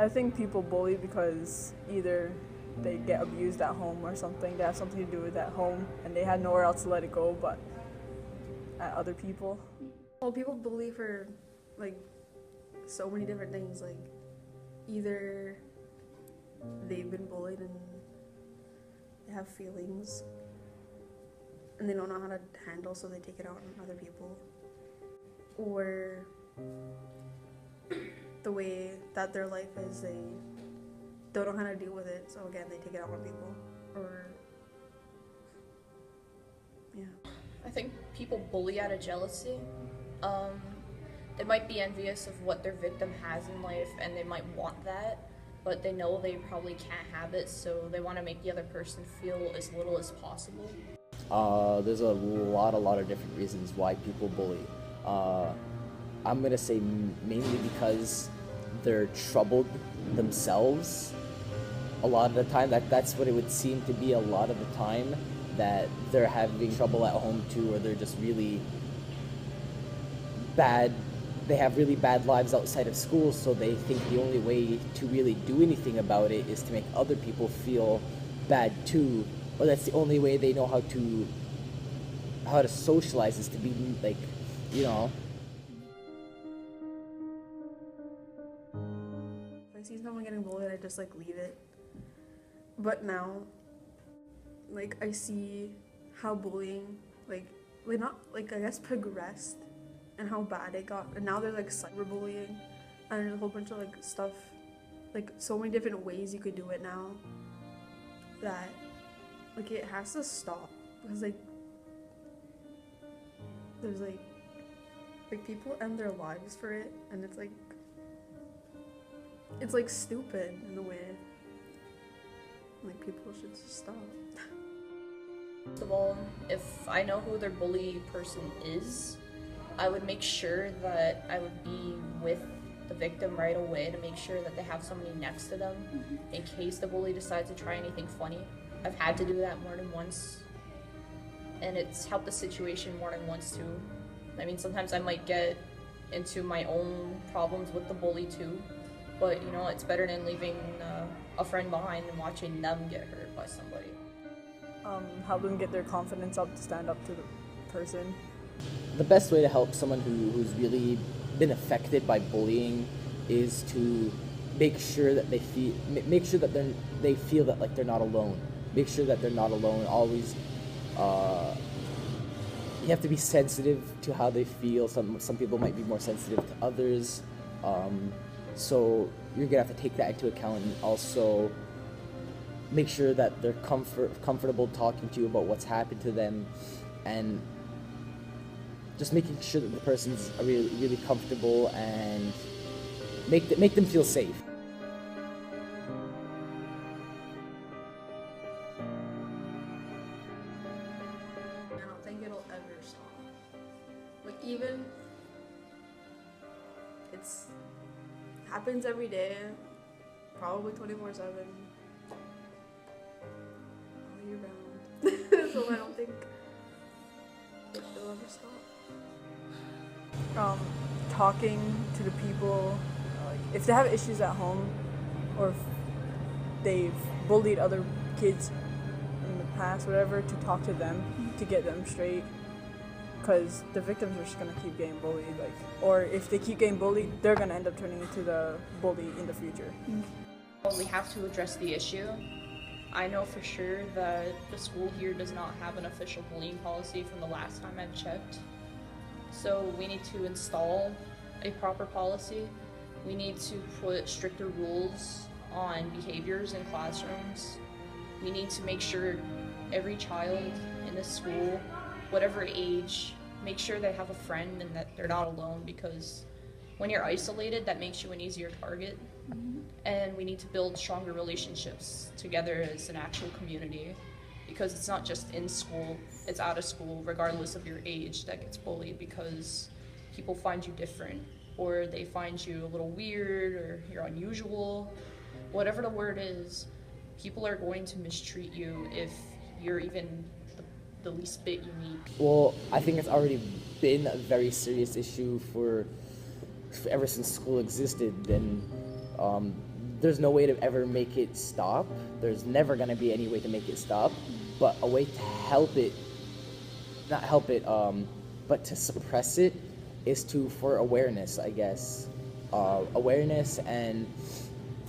I think people bully because either they get abused at home or something. They have something to do with at home and they had nowhere else to let it go but at other people. Well, people bully for like so many different things. Like either they've been bullied and they have feelings and they don't know how to handle, so they take it out on other people, or the way that their life is, they don't know how to deal with it, so again they take it out on people. Or yeah, I think people bully out of jealousy. They might be envious of what their victim has in life and they might want that, but they know they probably can't have it, so they want to make the other person feel as little as possible. There's a lot of different reasons why people bully. I'm gonna say mainly because they're troubled themselves. A lot of the time, that's what it would seem to be a lot of the time, that they're having trouble at home too, or they're just really bad. They have really bad lives outside of school, so they think the only way to really do anything about it is to make other people feel bad too, or that's the only way they know how to socialize, is to be like, you know. if I see someone getting bullied, I just like leave it. But now, like, I see how bullying like not like, I guess, progressed and how bad it got, and now there's like cyberbullying and there's a whole bunch of like stuff, like so many different ways you could do it now, that like it has to stop, because like there's like people end their lives for it, and it's like stupid in a way. Like people should just stop. First of all, if I know who their bully person is, I would make sure that I would be with the victim right away to make sure that they have somebody next to them in case the bully decides to try anything funny. I've had to do that more than once, and it's helped the situation more than once too. I mean, sometimes I might get into my own problems with the bully too, but you know, it's better than leaving a friend behind and watching them get hurt by somebody. Help them get their confidence up to stand up to the person. The best way to help someone who's really been affected by bullying is to make sure that they feel that like they're not alone. Make sure that they're not alone. Always, you have to be sensitive to how they feel. Some people might be more sensitive to others, so you're gonna have to take that into account, and also make sure that they're comfortable talking to you about what's happened to them, and just making sure that the person's really comfortable, and make them feel safe. I don't think it'll ever stop. Like, even it's happens every day, probably 24/7, all year round. So I don't think it'll ever stop. Talking to the people, like if they have issues at home or if they've bullied other kids in the past, whatever, to talk to them to get them straight, because the victims are just gonna keep getting bullied, like, or if they keep getting bullied, they're gonna end up turning into the bully in the future. Well, we have to address the issue. I know for sure that the school here does not have an official bullying policy from the last time I've checked. So we need to install a proper policy. We need to put stricter rules on behaviors in classrooms. We need to make sure every child in the school, whatever age, make sure they have a friend and that they're not alone, because when you're isolated, that makes you an easier target. And we need to build stronger relationships together as an actual community, because it's not just in school, it's out of school, regardless of your age, that gets bullied, because people find you different, or they find you a little weird, or you're unusual. Whatever the word is, people are going to mistreat you if you're even the least bit unique. Well, I think it's already been a very serious issue for ever since school existed. And there's no way to ever make it stop. There's never gonna be any way to make it stop, but a way to help it, not help it, but to suppress it is for awareness, I guess. Awareness and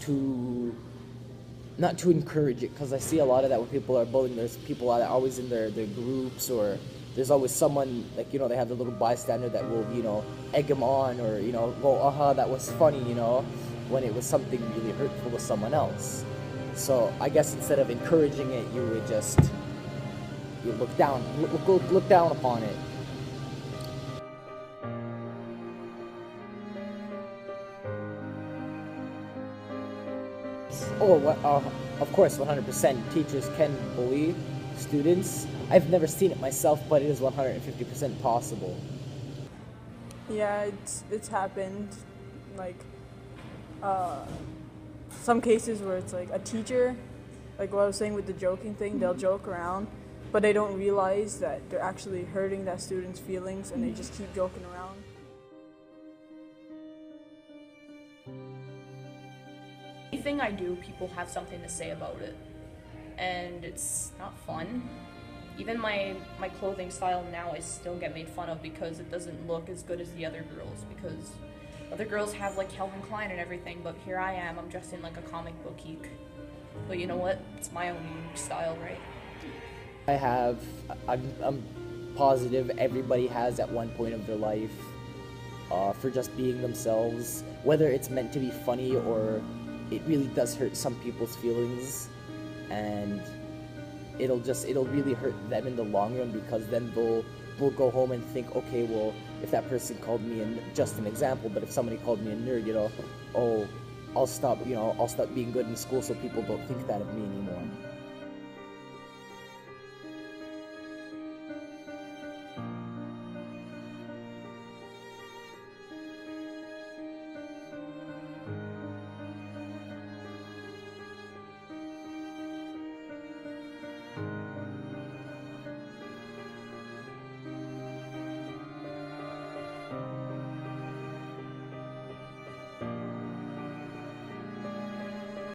to, not to encourage it, because I see a lot of that when people are bullying. There's people that are always in their groups, or there's always someone, like, they have the little bystander that will, egg them on, or, go, that was funny, when it was something really hurtful to someone else. So I guess instead of encouraging it, you would just, you look down upon it. Of course, 100%. Teachers can bully students. I've never seen it myself, but it is 150% possible. Yeah, it's happened. Like, some cases where it's like a teacher, like what I was saying with the joking thing, they'll joke around, but they don't realize that they're actually hurting that student's feelings, and they just keep joking around. Anything I do, people have something to say about it, and it's not fun. Even my clothing style now, I still get made fun of because it doesn't look as good as the other girls, because other girls have like Calvin Klein and everything, but here I am, I'm dressed in like a comic book geek. But you know what? It's my own style, right? I'm positive everybody has at one point of their life, for just being themselves, whether it's meant to be funny or it really does hurt some people's feelings, and it'll really hurt them in the long run, because then they'll go home and think, okay, well, if that person called me just an example, but if somebody called me a nerd, I'll stop being good in school so people don't think that of me anymore.